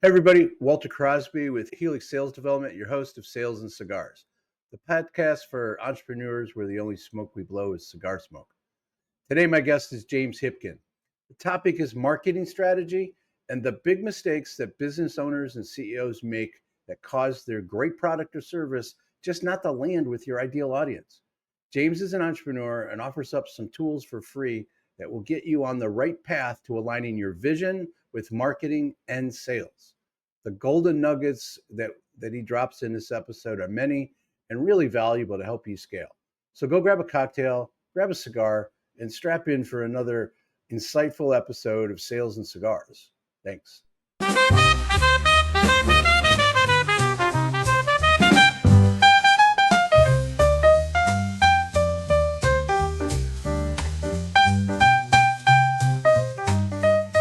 Hey everybody, Walter Crosby with Helix Sales Development, your host of Sales and Cigars, the podcast for entrepreneurs where the only smoke we blow is cigar smoke. Today, my guest is James Hipkin. The topic is marketing strategy and the big mistakes that business owners and CEOs make that cause their great product or service just not to land with your ideal audience. James is an entrepreneur and offers up some tools for free that will get you on the right path to aligning your vision with marketing and sales. The golden nuggets that he drops in this episode are many and really valuable to help you scale. So go grab a cocktail, grab a cigar, and strap in for another insightful episode of Sales and Cigars. Thanks.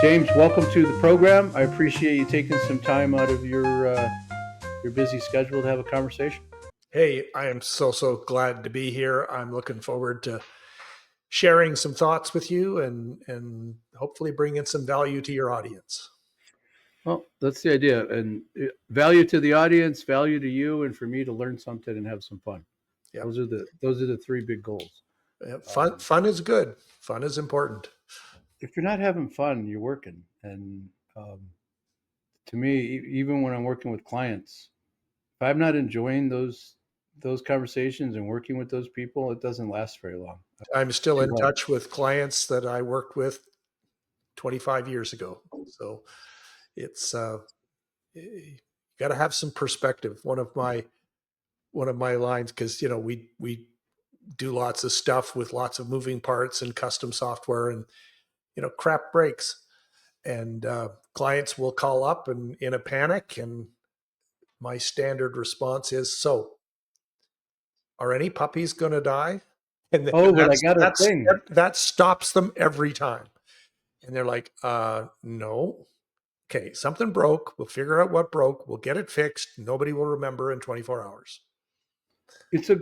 James, welcome to the program. I appreciate you taking some time out of your busy schedule to have a conversation. Hey, I am so glad to be here. I'm looking forward to sharing some thoughts with you and hopefully bringing some value to your audience. Well, that's the idea, and value to the audience, value to you, and for me to learn something and have some fun. Yep. Those are the three big goals. Fun is good. Fun is important. If you're not having fun, you're working. And to me, even when I'm working with clients, if I'm not enjoying those conversations and working with those people, it doesn't last very long. I'm still in touch with clients that I worked with 25 years ago. So it's you got to have some perspective. One of my lines, because we do lots of stuff with lots of moving parts and custom software, and crap breaks, and clients will call up and in a panic, and my standard response is, so are any puppies going to die? But I got a thing that stops them every time, and they're like, no. Okay, something broke. We'll figure out what broke. We'll get it fixed. Nobody will remember in 24 hours. It's a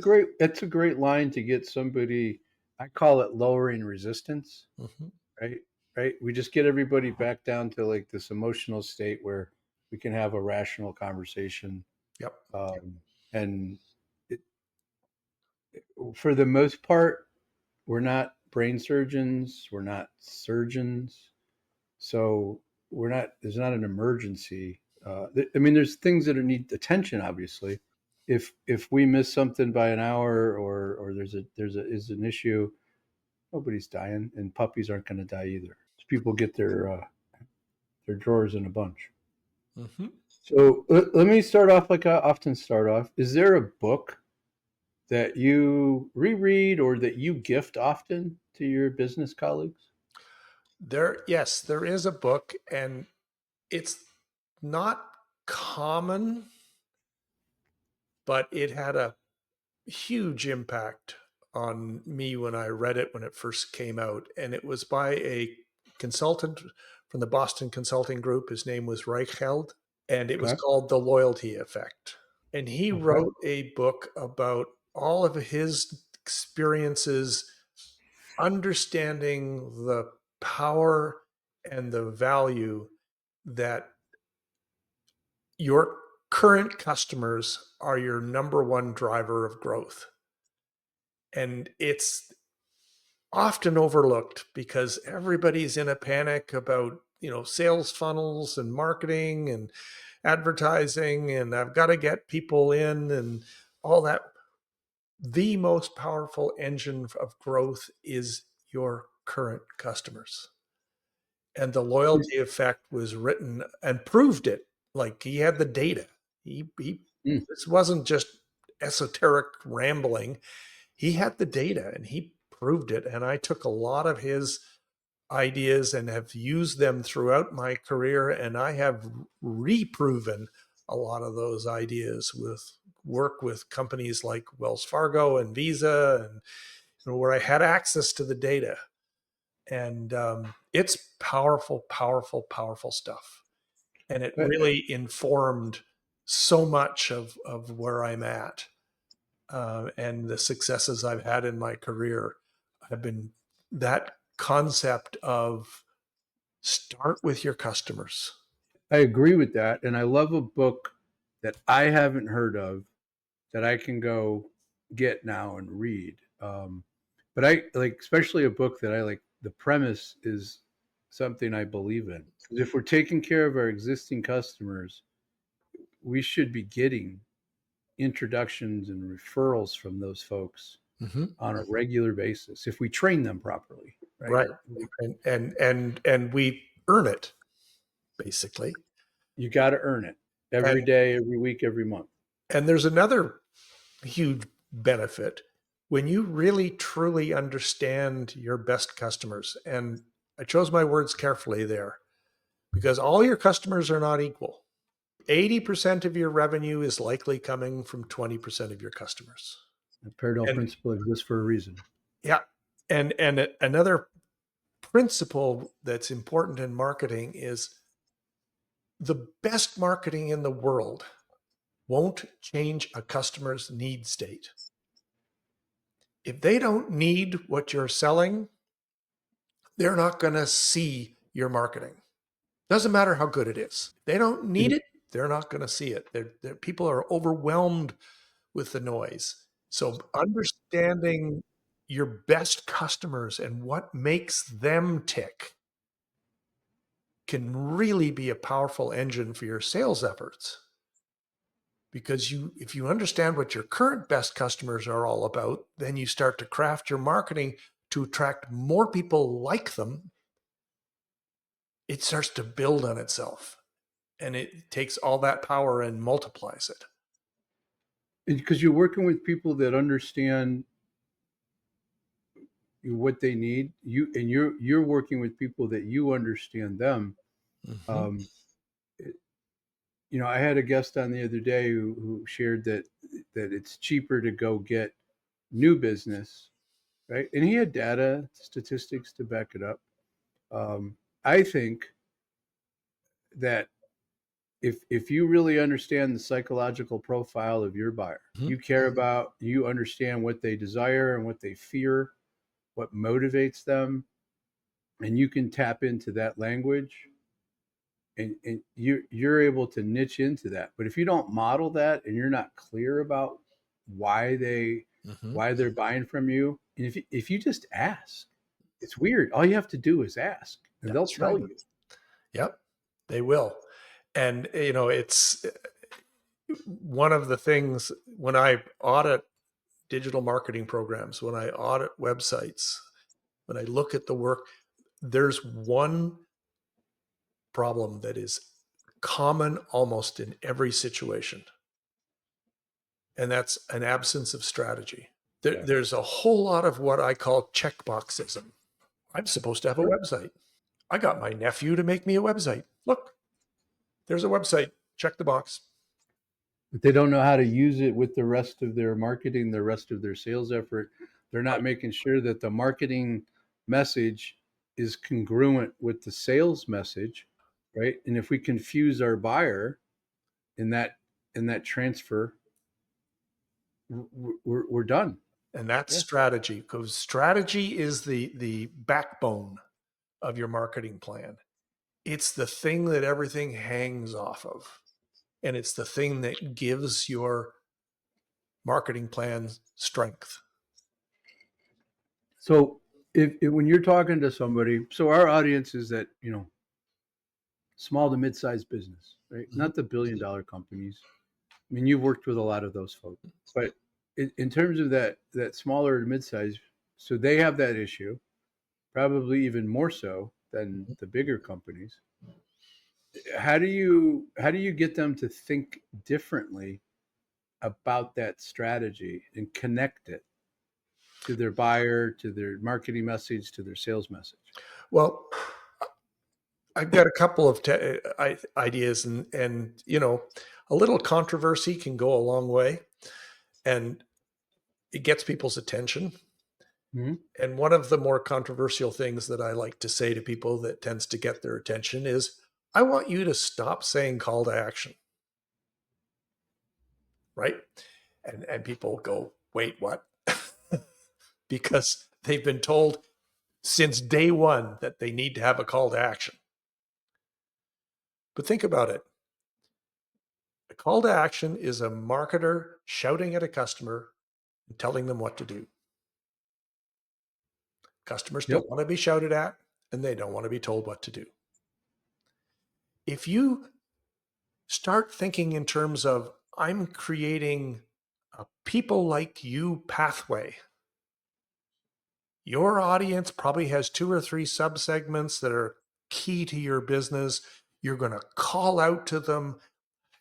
great line to get somebody. I call it lowering resistance. Mm-hmm. Right. We just get everybody back down to like this emotional state where we can have a rational conversation. Yep. And for the most part, we're not brain surgeons. We're not surgeons. So there's not an emergency. There's things that need attention, obviously. If we miss something by an hour or there's an issue, nobody's dying, and puppies aren't going to die either. People get their drawers in a bunch. Mm-hmm. So let me start off like I often start off. Is there a book that you reread or that you gift often to your business colleagues? Yes, there is a book, and it's not common, but it had a huge impact on me when I read it when it first came out. And it was by a consultant from the Boston Consulting Group. His name was Reichheld, and it was called The Loyalty Effect. And he wrote a book about all of his experiences understanding the power and the value that your current customers are your number one driver of growth. And it's often overlooked because everybody's in a panic about, sales funnels and marketing and advertising, and I've got to get people in and all that. The most powerful engine of growth is your current customers. And the loyalty effect was written and proved it. Like, he had the data. This wasn't just esoteric rambling. He had the data and he proved it. And I took a lot of his ideas and have used them throughout my career. And I have reproven a lot of those ideas with work with companies like Wells Fargo and Visa, and where I had access to the data. And it's powerful stuff. And it really informed so much of where I'm at. And the successes I've had in my career have been that concept of start with your customers. I agree with that, and I love a book that I haven't heard of that I can go get now and read. But I like, especially a book that I like. The premise is something I believe in. If we're taking care of our existing customers, we should be getting introductions and referrals from those folks Mm-hmm. on a regular basis if we train them properly, right? Right. And we earn it basically. You got to earn it every And day, every week, every month. and there's another huge benefit when you really truly understand your best customers. And I chose my words carefully there because all your customers are not equal. 80% of your revenue is likely coming from 20% of your customers. The Pareto And principle exists for a reason. yeah, and another principle that's important in marketing is the best marketing in the world won't change a customer's need state. If they don't need what you're selling, they're not going to see your marketing. Doesn't matter how good it is. They don't need it. They're not going to see it. People are overwhelmed with the noise. So understanding your best customers and what makes them tick can really be a powerful engine for your sales efforts. Because if you understand what your current best customers are all about, then you start to craft your marketing to attract more people like them. It starts to build on itself, and it takes all that power and multiplies it. Because you're working with people that understand what they need, you're working with people that you understand them. Mm-hmm. um, I had a guest on the other day who shared that it's cheaper to go get new business, right? And he had data statistics to back it up. I think that if you really understand the psychological profile of your buyer, Mm-hmm. you care about, you understand what they desire and what they fear, what motivates them, and you can tap into that language, and you're able to niche into that. But if you don't model that and you're not clear about why they Mm-hmm. why they're buying from you, and if you just ask, it's weird. All you have to do is ask, and they'll That's tell right. you. Yep, they will. And it's one of the things when I audit digital marketing programs, when I audit websites, when I look at the work, there's one problem that is common almost in every situation, and that's an absence of strategy. Yeah, There's a whole lot of what I call checkboxism. I'm supposed to have a sure. website. I got my nephew to make me a website. Look, there's a website. Check the box. But they don't know how to use it with the rest of their marketing, the rest of their sales effort. They're not Right. making sure that the marketing message is congruent with the sales message, right? And if we confuse our buyer in that transfer, we're done. And that's Yeah. strategy, because strategy is the backbone of your marketing plan. It's the thing that everything hangs off of. And it's the thing that gives your marketing plan strength. So if when you're talking to somebody, so our audience is that, small to mid-sized business, right? Mhm. Not the billion-dollar companies. I mean, you've worked with a lot of those folks, but in terms of that smaller to mid-sized, so they have that issue, probably even more so than the bigger companies. How do you get them to think differently about that strategy and connect it to their buyer, to their marketing message, to their sales message? Well, I've got a couple of ideas, and a little controversy can go a long way, and it gets people's attention. Mm-hmm. And one of the more controversial things that I like to say to people that tends to get their attention is, I want you to stop saying call to action, right? And people go, wait, what? Because they've been told since day one that they need to have a call to action. But think about it. A call to action is a marketer shouting at a customer and telling them what to do. Customers Yep. don't want to be shouted at, and they don't want to be told what to do. If you start thinking in terms of, I'm creating a people like you pathway. Your audience probably has 2 or 3 subsegments that are key to your business. You're going to call out to them,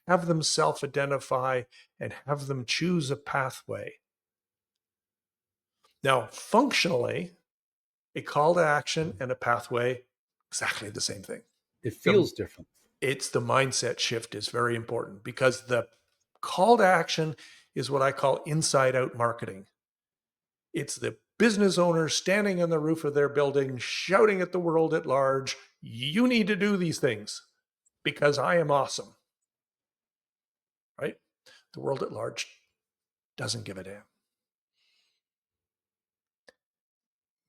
have them self-identify, and have them choose a pathway. Now, functionally, a call to action and a pathway, exactly the same thing. It The, feels different. it's the mindset shift is very important, because the call to action is what I call inside out marketing. It's the business owner standing on the roof of their building, shouting at the world at large, you need to do these things because I am awesome, right? The world at large doesn't give a damn.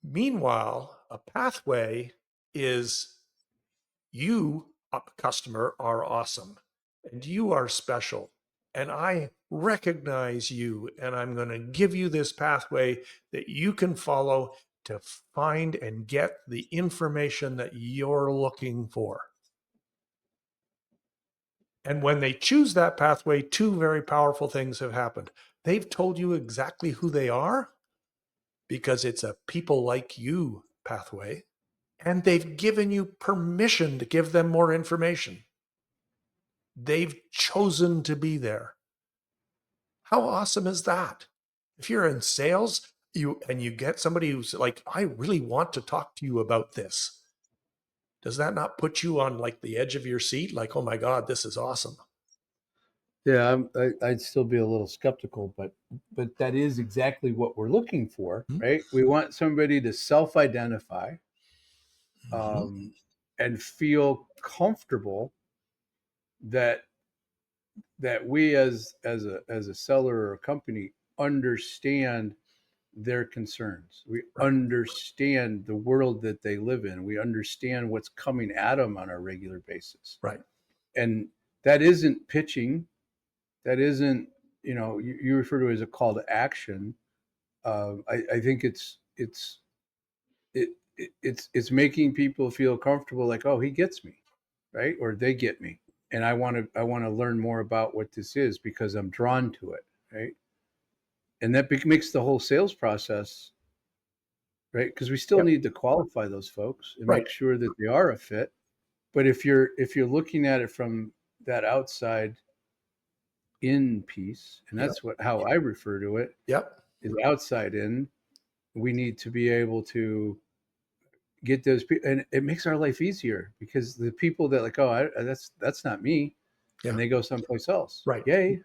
Meanwhile, a pathway is, you, a customer, are awesome and you are special. And I recognize you, and I'm going to give you this pathway that you can follow to find and get the information that you're looking for. And when they choose that pathway, 2 very powerful things have happened. They've told you exactly who they are because it's a people like you pathway, and they've given you permission to give them more information. They've chosen to be there. How awesome is that? If you're in sales, you get somebody who's like, I really want to talk to you about this. Does that not put you on like the edge of your seat? Like, oh my God, this is awesome. Yeah, I'd still be a little skeptical, but that is exactly what we're looking for, right? We want somebody to self-identify, Mm-hmm. um, and feel comfortable that we as a seller or a company understand their concerns. We Right. understand the world that they live in. We understand what's coming at them on a regular basis. Right. And that isn't pitching. That isn't, you refer to it as a call to action. I think it's making people feel comfortable, like, oh, he gets me, right? Or they get me. And I want to learn more about what this is because I'm drawn to it, right? And that makes the whole sales process, right? Because we still Yep. need to qualify those folks and Right. make sure that they are a fit. But if you're looking at it from that outside in piece, and Yep. that's how I refer to it, Yep. is outside in, we need to be able to get those people, and it makes our life easier because the people that, like, oh, that's not me, and Yeah. they go someplace else. Right. Yay,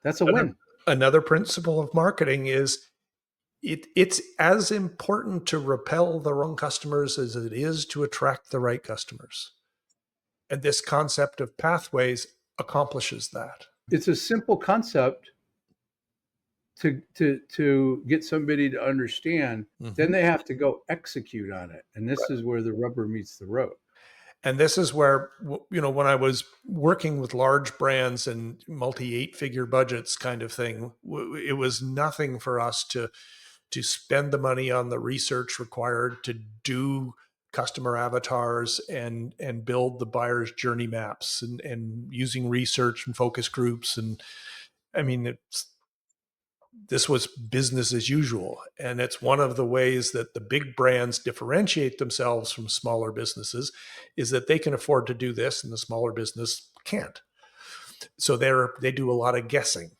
that's a Another, win. another principle of marketing is it's as important to repel the wrong customers as it is to attract the right customers. And this concept of pathways accomplishes that. It's a simple concept to get somebody to understand. Then Mm-hmm. they have to go execute on it, and this Right. is where the rubber meets the road. And this is where, when I was working with large brands and multi 8-figure budgets kind of thing, it was nothing for us to spend the money on the research required to do customer avatars and build the buyer's journey maps and using research and focus groups. And I mean, this was business as usual. And it's one of the ways that the big brands differentiate themselves from smaller businesses, is that they can afford to do this and the smaller business can't. So they do a lot of guessing.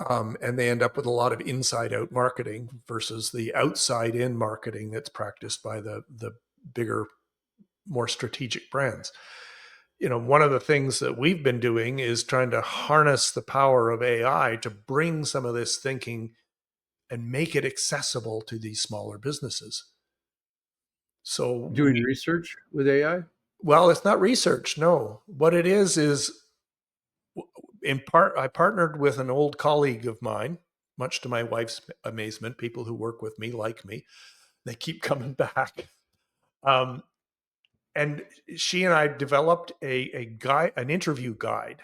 And they end up with a lot of inside out marketing versus the outside in marketing that's practiced by the bigger, more strategic brands. One of the things that we've been doing is trying to harness the power of AI to bring some of this thinking and make it accessible to these smaller businesses. So Doing research with AI. well, it's not research. No, what it is in part, I partnered with an old colleague of mine, much to my wife's amazement. People who work with me like me, they keep coming back. Um, And she and I developed a guide, an interview guide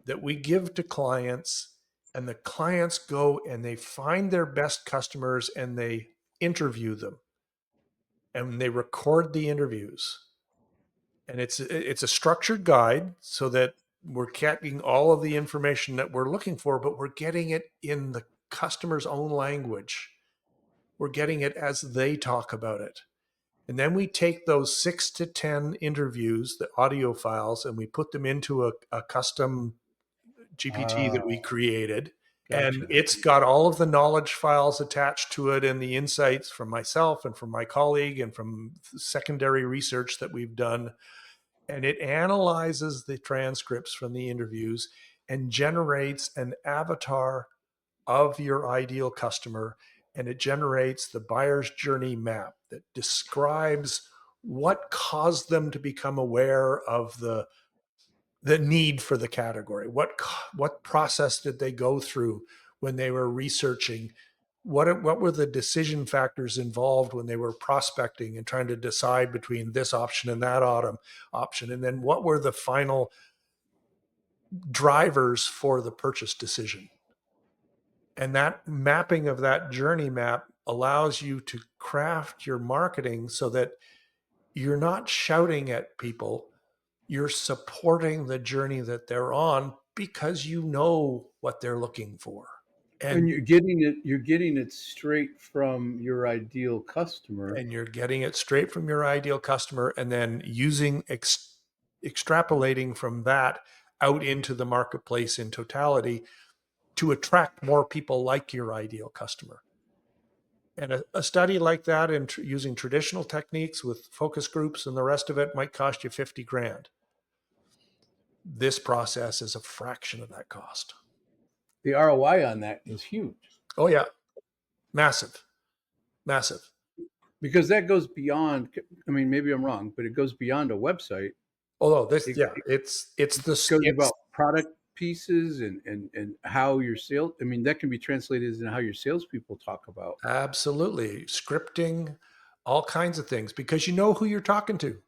that we give to clients, and the clients go and they find their best customers and they interview them and they record the interviews. And it's a structured guide so that we're getting all of the information that we're looking for, but we're getting it in the customer's own language. We're getting it as they talk about it. And then we take those 6 to 10 interviews, the audio files, and we put them into a custom GPT Ah, that we created. And gotcha. it's got all of the knowledge files attached to it and the insights from myself and from my colleague and from secondary research that we've done. And it analyzes the transcripts from the interviews and generates an avatar of your ideal customer. And it generates the buyer's journey map that describes what caused them to become aware of the need for the category. What process did they go through when they were researching? What were the decision factors involved when they were prospecting and trying to decide between this option and that option? And then what were the final drivers for the purchase decision? And that mapping of that journey map allows you to craft your marketing so that you're not shouting at people, you're supporting the journey that they're on because you know what they're looking for. And And you're getting it straight from your ideal customer. and you're getting it straight from your ideal customer and then using extrapolating from that out into the marketplace in totality to attract more people like your ideal customer. And a study like that in using traditional techniques with focus groups and the rest of it might cost you 50 grand. This process is a fraction of that cost. The ROI on that is huge Oh yeah, massive, massive. because that goes beyond. I mean, maybe I'm wrong, but it goes beyond a website. Although this, It, yeah, it it's goes it's about product pieces and how your sales. I mean, that can be translated into how your salespeople talk about. absolutely scripting, all kinds of things because you know who you're talking to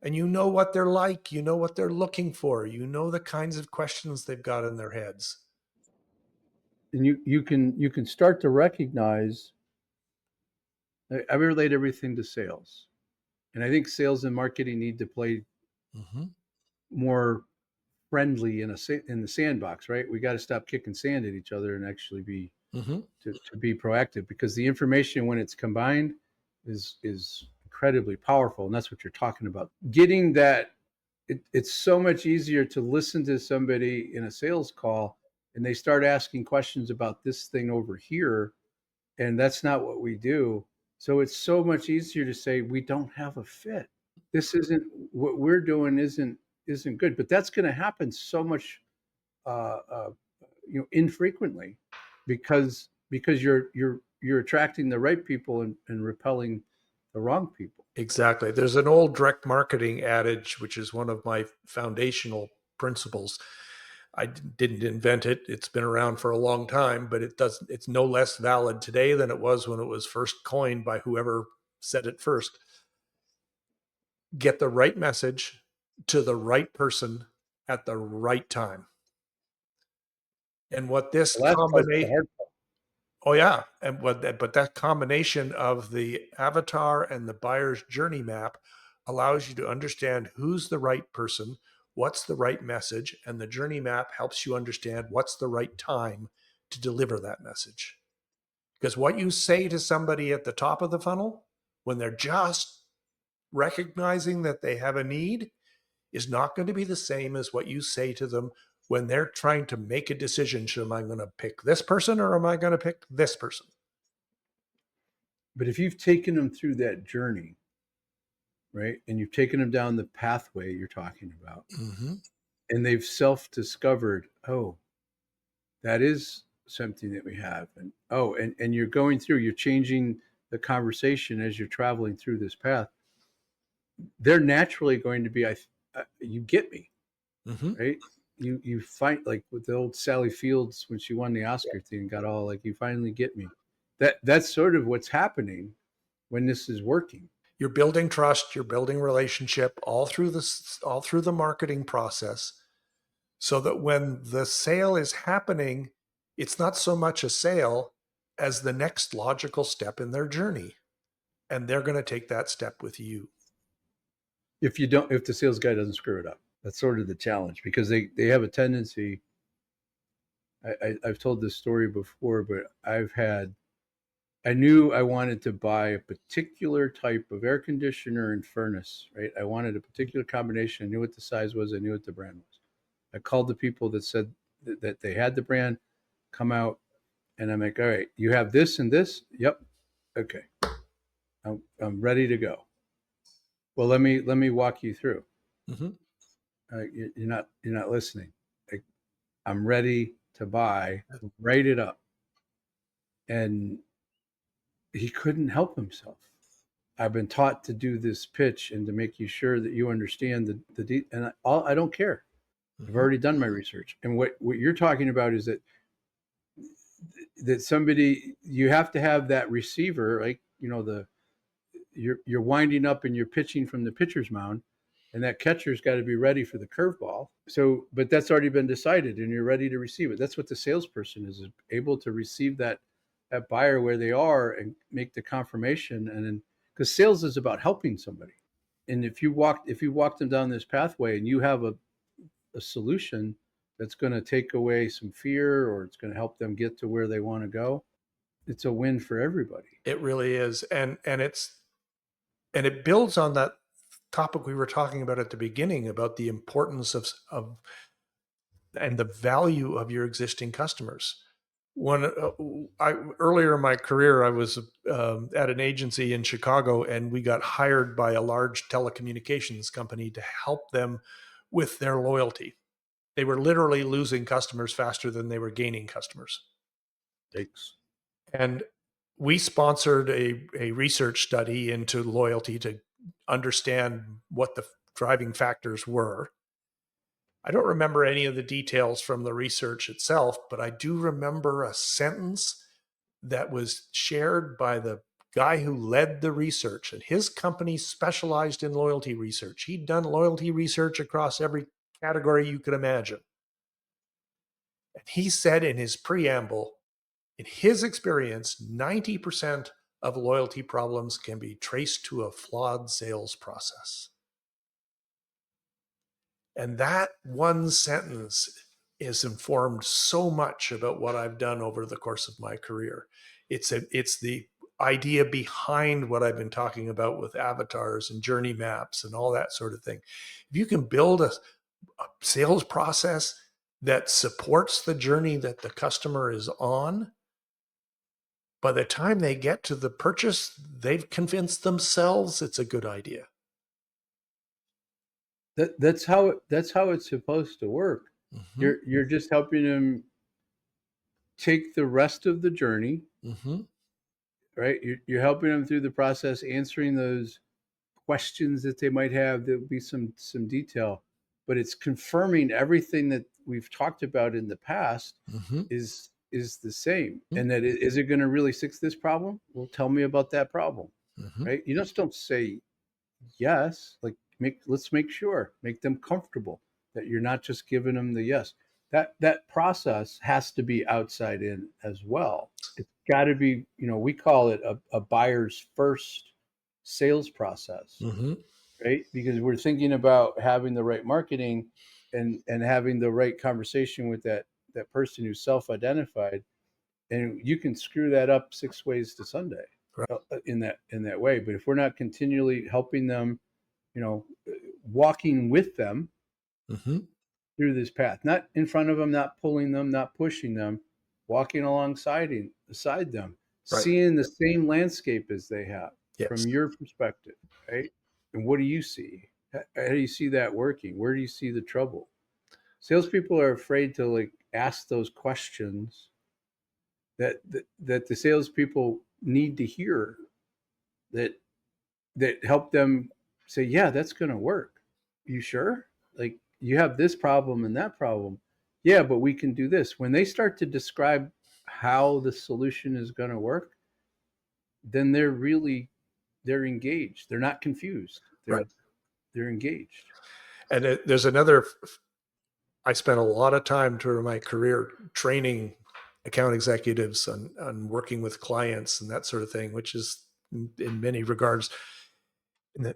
and you know what they're like, you know what they're looking for, you know the kinds of questions they've got in their heads. And you can start to recognize. I relate everything to sales, and I think sales and marketing need to play Mm-hmm. more friendly in the sandbox, right? We got to stop kicking sand at each other and actually be Mm-hmm. to be proactive because the information when it's combined is incredibly powerful, and that's what you're talking about. Getting that it's so much easier to listen to somebody in a sales call and they start asking questions about this thing over here, and that's not what we do. So it's so much easier to say we don't have a fit. This isn't what we're doing isn't good. But that's going to happen so much uh, uh, infrequently because you're attracting the right people and repelling the wrong people. Exactly. There's an old direct marketing adage, which is one of my foundational principles. I didn't invent it. It's been around for a long time, but it's no less valid today than it was when it was first coined by whoever said it first. Get the right message to the right person at the right time. And what this The last part's the combination, hard oh yeah, and but that combination of the avatar and the buyer's journey map allows you to understand who's the right person, what's the right message, and the journey map helps you understand what's the right time to deliver that message. Because what you say to somebody at the top of the funnel when they're just recognizing that they have a need is not going to be the same as what you say to them when they're trying to make a decision. Should am I going to pick this person or am I going to pick this person? But if you've taken them through that journey, right, and you've taken them down the pathway you're talking about, Mm-hmm. and they've self-discovered, oh, that is something that we have, and oh, and you're changing the conversation as you're traveling through this path. They're naturally going to be, you get me, Mm-hmm. right? You find like with the old Sally Fields when she won the Oscar thing, got all like, you finally get me. That's sort of what's happening when this is working. You're building trust, you're building relationship all through the marketing process, so that when the sale is happening, it's not so much a sale as the next logical step in their journey. And they're going to take that step with you. If the sales guy doesn't screw it up, that's sort of the challenge, because they have a tendency. I've told this story before, but I knew I wanted to buy a particular type of air conditioner and furnace, right? I wanted a particular combination. I knew what the size was. I knew what the brand was. I called the people that said that they had the brand, come out, and I'm like, all right, you have this and this? Yep. Okay. I'm ready to go. Well, let me walk you through. Mm-hmm. You're not listening. Like, I'm ready to buy. Write it up. And he couldn't help himself. I've been taught to do this pitch and to make you sure that you understand and I don't care. I've already done my research. And what you're talking about is that somebody, you have to have that receiver, like, you're winding up and you're pitching from the pitcher's mound, and that catcher's got to be ready for the curveball. So, but that's already been decided, and you're ready to receive it. That's what the salesperson is able to receive that buyer where they are and make the confirmation. And then, because sales is about helping somebody, and if you walk them down this pathway and you have a solution that's going to take away some fear, or it's going to help them get to where they want to go, it's a win for everybody. It really is. And it builds on that topic we were talking about at the beginning about the importance of and the value of your existing customers. When earlier in my career, I was at an agency in Chicago, and we got hired by a large telecommunications company to help them with their loyalty. They were literally losing customers faster than they were gaining customers. Thanks. And we sponsored a research study into loyalty to understand what the driving factors were. I don't remember any of the details from the research itself, but I do remember a sentence that was shared by the guy who led the research, and his company specialized in loyalty research. He'd done loyalty research across every category you could imagine. And he said in his preamble, in his experience, 90% of loyalty problems can be traced to a flawed sales process. And that one sentence has informed so much about what I've done over the course of my career. It's the idea behind what I've been talking about with avatars and journey maps and all that sort of thing. If you can build a sales process that supports the journey that the customer is on, by the time they get to the purchase, they've convinced themselves it's a good idea. That's how it's supposed to work. Mm-hmm. You're just helping them take the rest of the journey, Mm-hmm. right? You're helping them through the process, answering those questions that they might have. There'll be some detail, but it's confirming everything that we've talked about in the past Mm-hmm. is the same. And that is it going to really fix this problem? Well, tell me about that problem, Mm-hmm. right? You just don't say yes. Like, let's make sure, make them comfortable that you're not just giving them the yes. That process has to be outside in as well. It's got to be, we call it a buyer's first sales process, Mm-hmm. right? Because we're thinking about having the right marketing and having the right conversation with that person who's self-identified, and you can screw that up 6 ways to Sunday, Right. in that way. But if we're not continually helping them, you know, walking with them Mm-hmm. through this path, not in front of them, not pulling them, not pushing them, walking beside them, Right. seeing the same landscape as they have Yes. from your perspective, right? And what do you see? How do you see that working? Where do you see the trouble? Salespeople are afraid to ask those questions that the salespeople need to hear, that help them say, yeah, that's going to work. You sure? Like, you have this problem and that problem. Yeah, but we can do this. When they start to describe how the solution is going to work, then they're really they're engaged. They're not confused. Right. They're engaged. And there's another, I spent a lot of time during my career training account executives on working with clients and that sort of thing, which is in many regards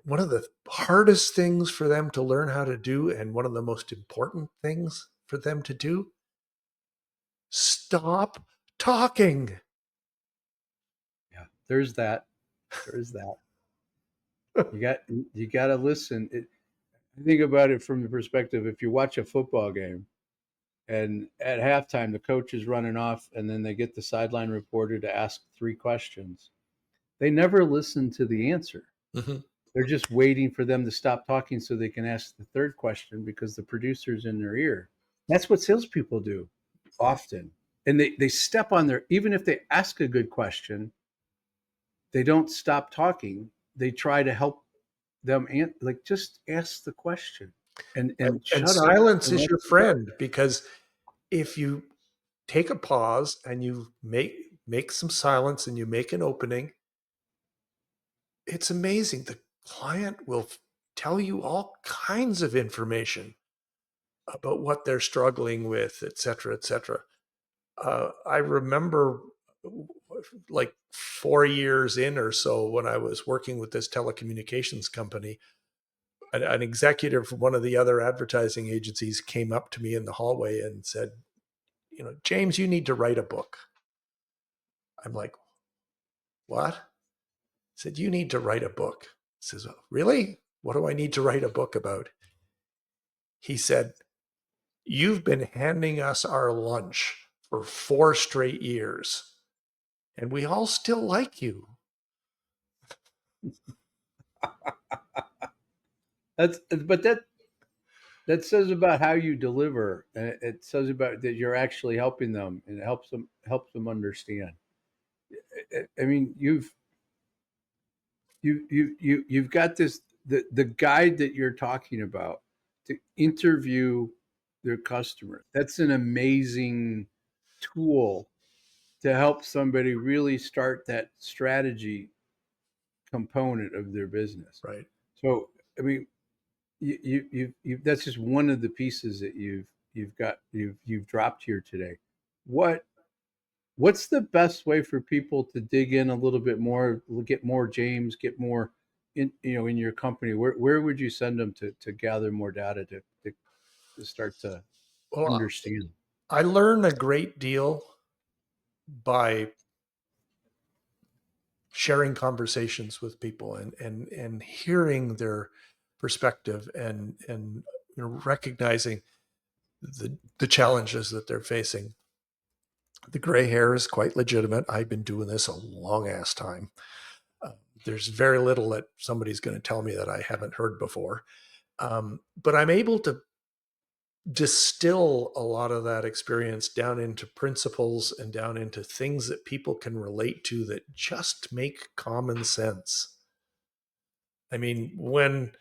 one of the hardest things for them to learn how to do, and one of the most important things for them to do: stop talking. Yeah, there's that. There's that. You got to listen. Think about it from the perspective if you watch a football game and at halftime the coach is running off and then they get the sideline reporter to ask three questions. They never listen to the answer. Mm-hmm. They're just waiting for them to stop talking so they can ask the third question because the producer's in their ear. That's what salespeople do often. And they step on their, even if they ask a good question, they don't stop talking. They try to help them, like, just ask the question and And shut up silence and is let your them go. friend, because if you take a pause and you make some silence and you make an opening, it's amazing. The client will tell you all kinds of information about what they're struggling with, et cetera, et cetera. I remember like 4 years in or so, when I was working with this telecommunications company, an executive from one of the other advertising agencies came up to me in the hallway and said, James, you need to write a book. I'm like, what? He said, you need to write a book. I says, really? What do I need to write a book about? He said, you've been handing us our lunch for 4 straight years, and we all still like you. But that says about how you deliver. It says about that you're actually helping them, and it helps them understand. I mean, you've got this the guide that you're talking about to interview their customer. That's an amazing tool to help somebody really start that strategy component of their business. Right. So, I mean, that's just one of the pieces that you've dropped here today. What what's the best way for people to dig in a little bit more, get more James, get more in your company? Where would you send them to gather more data to start to Well, understand? I learn a great deal by sharing conversations with people and hearing their perspective and recognizing the challenges that they're facing. The gray hair is quite legitimate. I've been doing this a long ass time. Uh, there's very little that somebody's going to tell me that I haven't heard before. But I'm able to distill a lot of that experience down into principles and down into things that people can relate to that just make common sense. I mean, when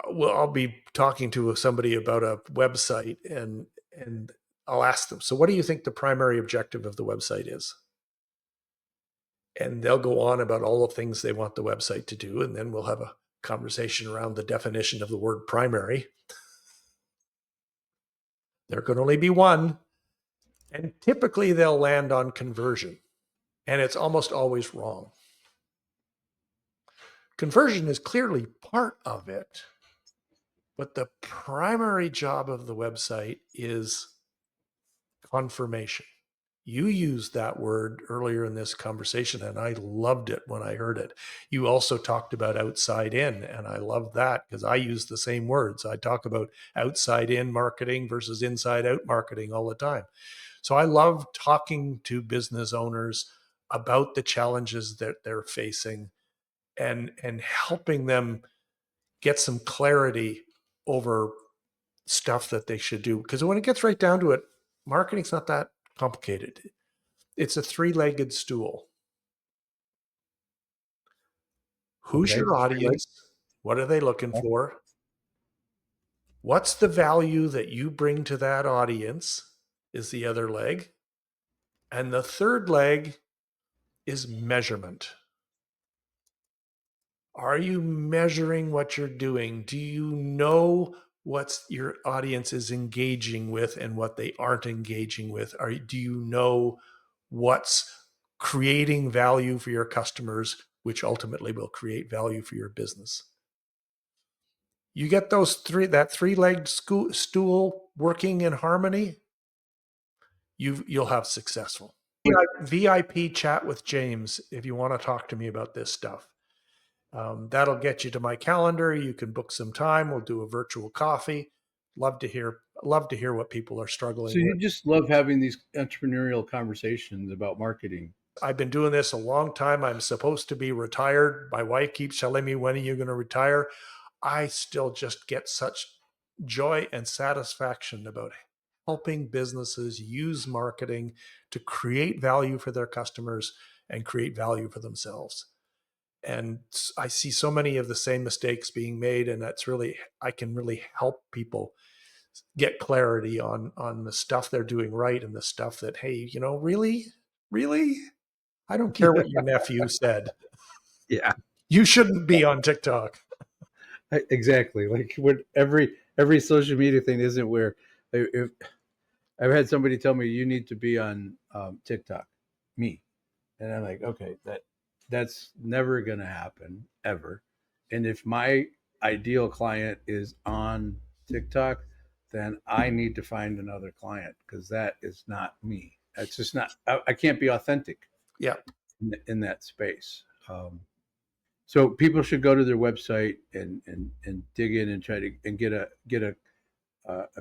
I'll be talking to somebody about a website, and I'll ask them, so what do you think the primary objective of the website is? And they'll go on about all the things they want the website to do, and then we'll have a conversation around the definition of the word primary. There can only be one, and typically they'll land on conversion, and it's almost always wrong. Conversion is clearly part of it, but the primary job of the website is confirmation. You used that word earlier in this conversation, and I loved it when I heard it. You also talked about outside in, and I love that because I use the same words. I talk about outside in marketing versus inside out marketing all the time. So I love talking to business owners about the challenges that they're facing and helping them get some clarity over stuff that they should do. Because when it gets right down to it, marketing's not that complicated. It's a three-legged stool. Who's Okay, your audience? What are they looking for? What's the value that you bring to that audience is the other leg. And the third leg is measurement. Are you measuring what you're doing? Do you know what your audience is engaging with and what they aren't engaging with? Do you know what's creating value for your customers, which ultimately will create value for your business? You get that three-legged stool working in harmony, you'll have successful. VIP chat with James if you want to talk to me about this stuff. That'll get you to my calendar. You can book some time. We'll do a virtual coffee. Love to hear what people are So struggling you with. just love having these entrepreneurial conversations about marketing. I've been doing this a long time. I'm supposed to be retired. My wife keeps telling me, when are you going to retire? I still just get such joy and satisfaction about helping businesses use marketing to create value for their customers and create value for themselves. And I see so many of the same mistakes being made, and I can really help people get clarity on the stuff they're doing right and the stuff that, hey, really, I don't care what your nephew said. Yeah, You shouldn't be on TikTok. exactly. Like what every social media thing isn't where if I've had somebody tell me you need to be on TikTok, me, and I'm like, okay, that's never gonna happen ever. And if my ideal client is on TikTok, then I need to find another client because that is not me. That's just not. I can't be authentic Yeah, in that space. So people should go to their website and dig in and try to and get a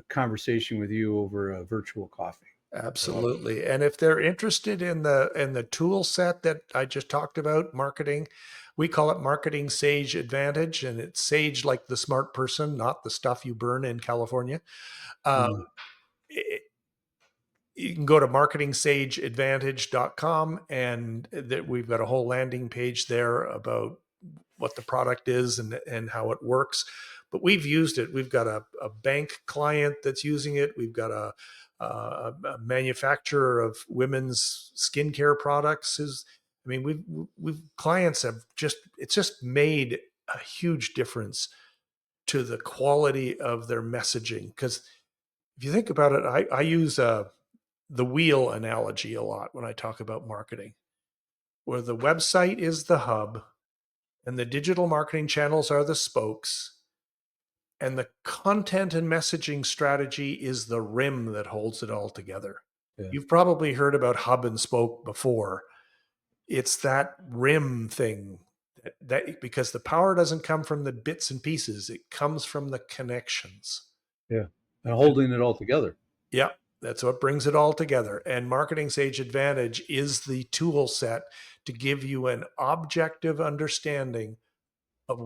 conversation with you over a virtual coffee. So absolutely. And if they're interested in the tool set that I just talked about, marketing, we call it Marketing Sage Advantage, and it's Sage like the smart person, not the stuff you burn in California. Um, mm, it, you can go to marketingsageadvantage.com, and that we've got a whole landing page there about what the product is and how it works. But we've used it. We've got a bank client that's using it. We've got a manufacturer of women's skincare products. We've clients have it's just made a huge difference to the quality of their messaging. Because if you think about it, I use the wheel analogy a lot when I talk about marketing, where the website is the hub and the digital marketing channels are the spokes, and the content and messaging strategy is the rim that holds it all together. yeah. You've probably heard about hub and spoke before. It's that rim thing that because the power doesn't come from the bits and pieces, it comes from the connections. Yeah. And holding it all together. Yeah, that's what brings it all together. And Marketing Sage Advantage is the tool set to give you an objective understanding of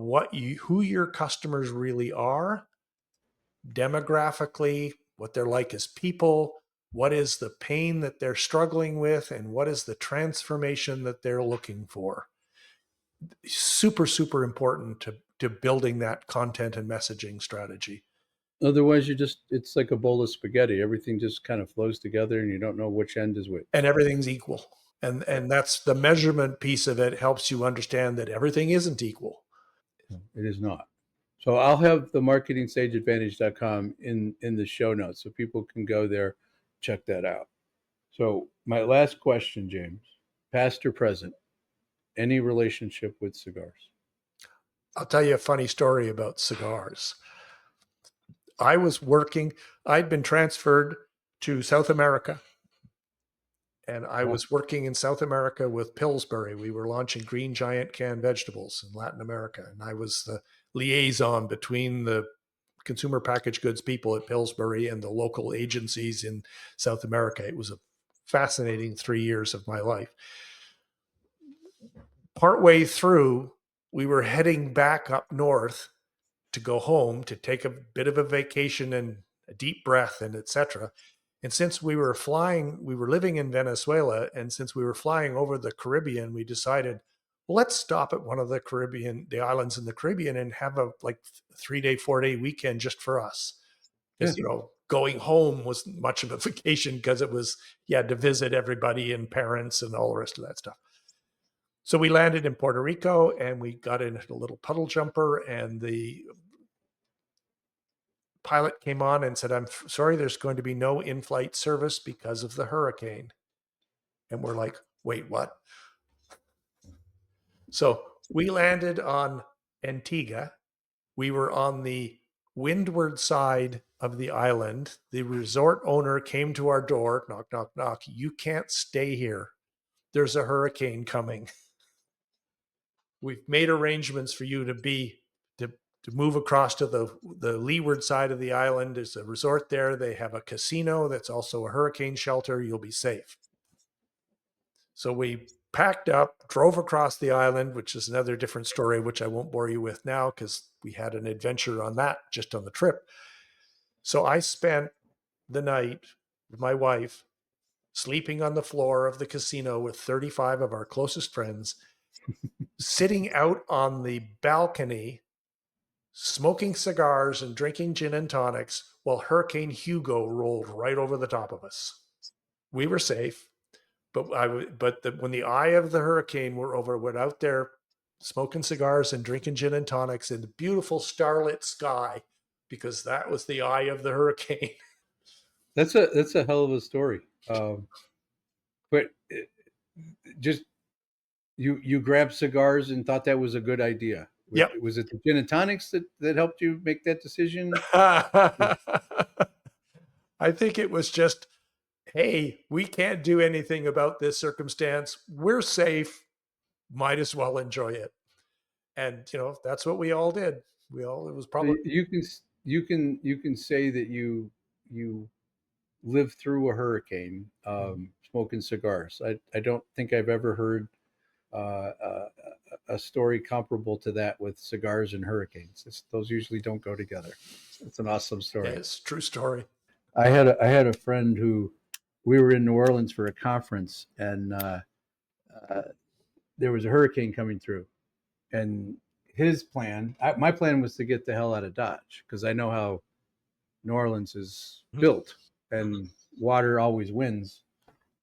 who your customers really are, demographically, what they're like as people, what is the pain that they're struggling with, and what is the transformation that they're looking for. Super, super important to building that content and messaging strategy. Otherwise, it's like a bowl of spaghetti. Everything just kind of flows together and you don't know which end is which. And everything's equal. And that's the measurement piece of it, helps you understand that everything isn't equal. It is not. So I'll have the marketingsageadvantage.com in the show notes so people can go there, check that out. So my last question, James, past or present, any relationship with cigars? I'll tell you a funny story about cigars. I was working, I'd been transferred to South America, and I Oh, was working in South America with Pillsbury. We were launching Green Giant canned vegetables in Latin America, and I was the liaison between the consumer packaged goods people at Pillsbury and the local agencies in South America. It was a fascinating 3 years of my life. Partway through, we were heading back up north to go home to take a bit of a vacation and a deep breath and etc. And since we were living in Venezuela, and since we were flying over the Caribbean, we decided, well, let's stop at one of the islands in the Caribbean and have a like 3 day, 4 day weekend just for us. yeah. Because going home was much of a vacation because it was you had to visit everybody and parents and all the rest of that stuff. So we landed in Puerto Rico and we got in a little puddle jumper, and the pilot came on and said, "I'm sorry, there's going to be no in-flight service because of the hurricane." And we're like, "Wait, what?" So we landed on Antigua. We were on the windward side of the island. The resort owner came to our door, knock, knock, knock. "You can't stay here. There's a hurricane coming. We've made arrangements for you to move across to the leeward side of the island. There's a resort there. They have a casino that's also a hurricane shelter. You'll be safe." So we packed up, drove across the island, which is another different story, which I won't bore you with now because we had an adventure on that just on the trip. So I spent the night with my wife sleeping on the floor of the casino with 35 of our closest friends, sitting out on the balcony, smoking cigars and drinking gin and tonics while Hurricane Hugo rolled right over the top of us. We were safe, but when the eye of the hurricane were over, we're out there smoking cigars and drinking gin and tonics in the beautiful starlit sky because that was the eye of the hurricane. That's a hell of a story. But just you grabbed cigars and thought that was a good idea. Yep. Was it the gin and tonics that helped you make that decision? I think it was just, hey, we can't do anything about this circumstance. We're safe. Might as well enjoy it. And that's what we all did. It was So probably you can say that you lived through a hurricane, smoking cigars. I don't think I've ever heard a story comparable to that with cigars and hurricanes. Those usually don't go together. It's an awesome yeah, story. it's a true story. I had a friend who we were in New Orleans for a conference, and uh, there was a hurricane coming through, and my plan was to get the hell out of Dodge because I know how New Orleans is built, and water always wins.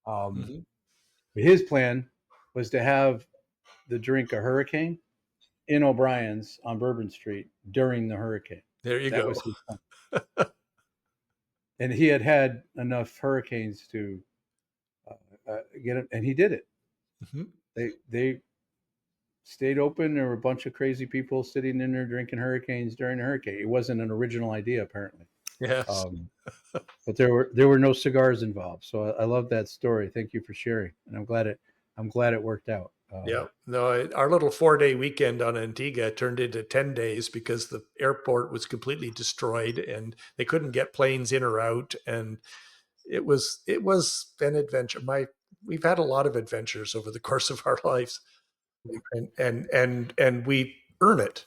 Um, Mm-hmm. but his plan was to have the drink a hurricane in O'Brien's on Bourbon Street during the hurricane. There you That go. was his plan. And he had enough hurricanes to get it, and he did it. Mm-hmm. They stayed open. There were a bunch of crazy people sitting in there drinking hurricanes during the hurricane. It wasn't an original idea, apparently. Yes. Um, but there were no cigars involved. So I love that story. Thank you for sharing, and I'm glad it worked out. Yeah. No, our little 4-day weekend on Antigua turned into 10 days because the airport was completely destroyed and they couldn't get planes in or out. And it was an adventure. We've had a lot of adventures over the course of our lives, and we earn it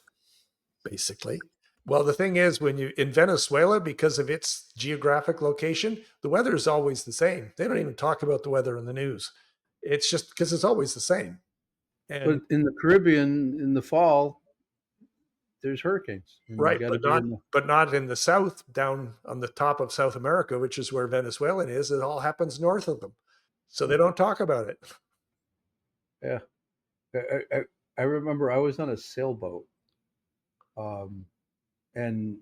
basically. Well, the thing is, when you in Venezuela, because of its geographic location, the weather is always the same. They don't even talk about the weather in the news. It's just because it's always the same. And But in the Caribbean, in the fall, there's hurricanes, and you right, got to but be not in the but not in the south, down on the top of South America, which is where Venezuela is. It all happens north of them, so they don't talk about it. yeah. I remember I was on a sailboat, um, and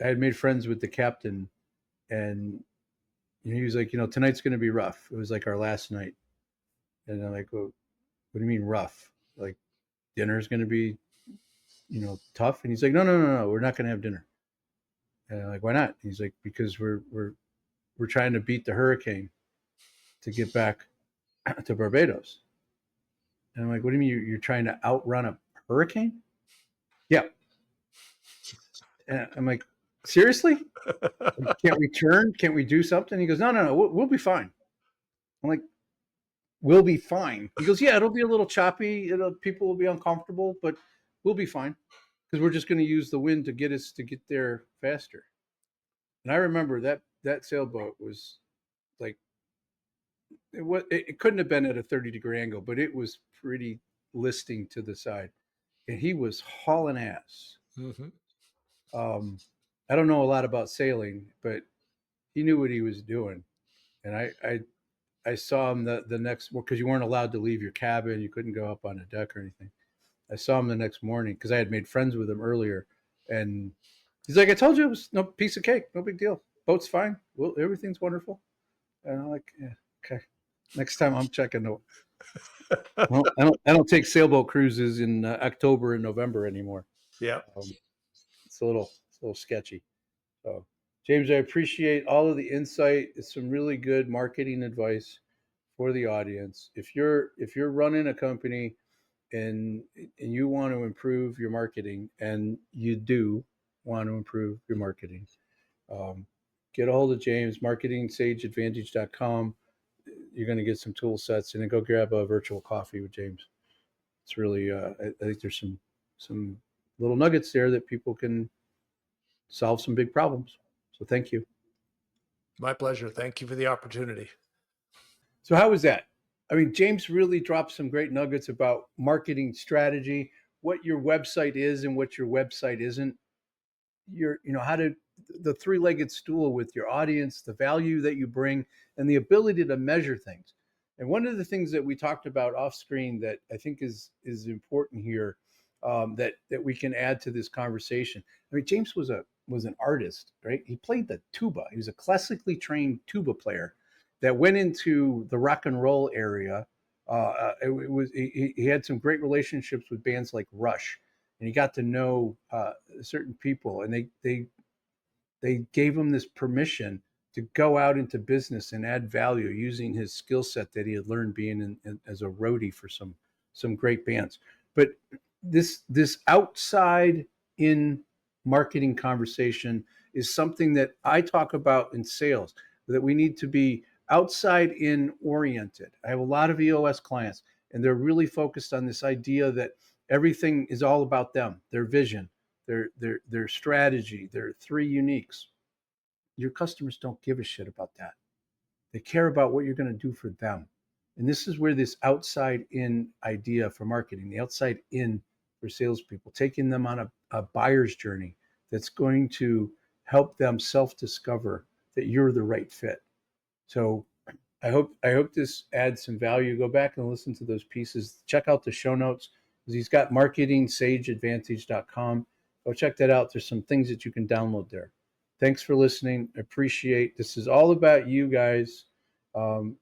I had made friends with the captain, and he was like, tonight's going to be rough. It was like our last night, and I'm like, well, what do you mean rough? Like dinner's going to be, tough? And he's like, no, no, no, no, we're not going to have dinner. And I'm like, why not? He's like, because we're trying to beat the hurricane to get back to Barbados. And I'm like, what do you mean you're trying to outrun a hurricane? Yeah. And I'm like, seriously? Can't we turn? Can't we do something? He goes, no, no, no, we'll be fine. I'm like, we'll be fine. He goes, yeah, it'll be a little choppy. People will be uncomfortable, but we'll be fine because we're just going to use the wind to get us to get there faster. And I remember that sailboat was like it couldn't have been at a 30-degree angle, but it was pretty listing to the side, and he was hauling ass. Mm-hmm. Um, I don't know a lot about sailing, but he knew what he was doing, and I I saw him the next, because you weren't allowed to leave your cabin, you couldn't go up on a deck or anything. I saw him the next morning because I had made friends with him earlier, and he's like, "I told you it was no piece of cake, no big deal. Boat's fine. Well, everything's wonderful." And I'm like, "Yeah, okay." Next time I'm checking the. Well, I don't take sailboat cruises in October and November anymore. Yeah. It's a little sketchy. So, James, I appreciate all of the insight. It's some really good marketing advice for the audience. If you're running a company and you want to improve your marketing, and you do want to improve your marketing, um, get a hold of James, marketingsageadvantage.com. You're going to get some tool sets, and then go grab a virtual coffee with James. It's really, I think there's some little nuggets there that people can solve some big problems. So thank you. My pleasure. Thank you for the opportunity. So how was that? I mean, James really dropped some great nuggets about marketing strategy, what your website is and what your website isn't. How to, the three-legged stool with your audience, the value that you bring, and the ability to measure things. And one of the things that we talked about off screen that I think is important here, that we can add to this conversation. I mean, James was an artist, right? He played the tuba. He was a classically trained tuba player that went into the rock and roll area. He had some great relationships with bands like Rush, and he got to know certain people, and they gave him this permission to go out into business and add value using his skill set that he had learned being as a roadie for some great bands. But this outside in marketing conversation is something that I talk about in sales, that we need to be outside in oriented. I have a lot of EOS clients, and they're really focused on this idea that everything is all about them, their vision, their strategy, their three uniques. Your customers don't give a shit about that. They care about what you're going to do for them. And this is where this outside in idea for marketing, the outside in for salespeople, taking them on a buyer's journey that's going to help them self discover that you're the right fit. So I hope this adds some value. Go back and listen to those pieces. Check out the show notes because he's got marketingsageadvantage.com. Go check that out. There's some things that you can download there. Thanks for listening. Appreciate. This is all about you guys,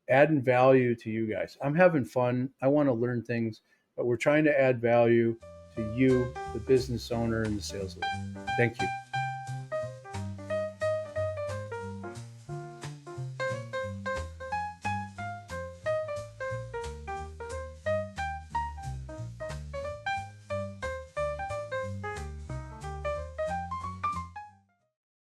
adding value to you guys. I'm having fun. I want to learn things, but we're trying to add value to you, the business owner and the sales leader. Thank you.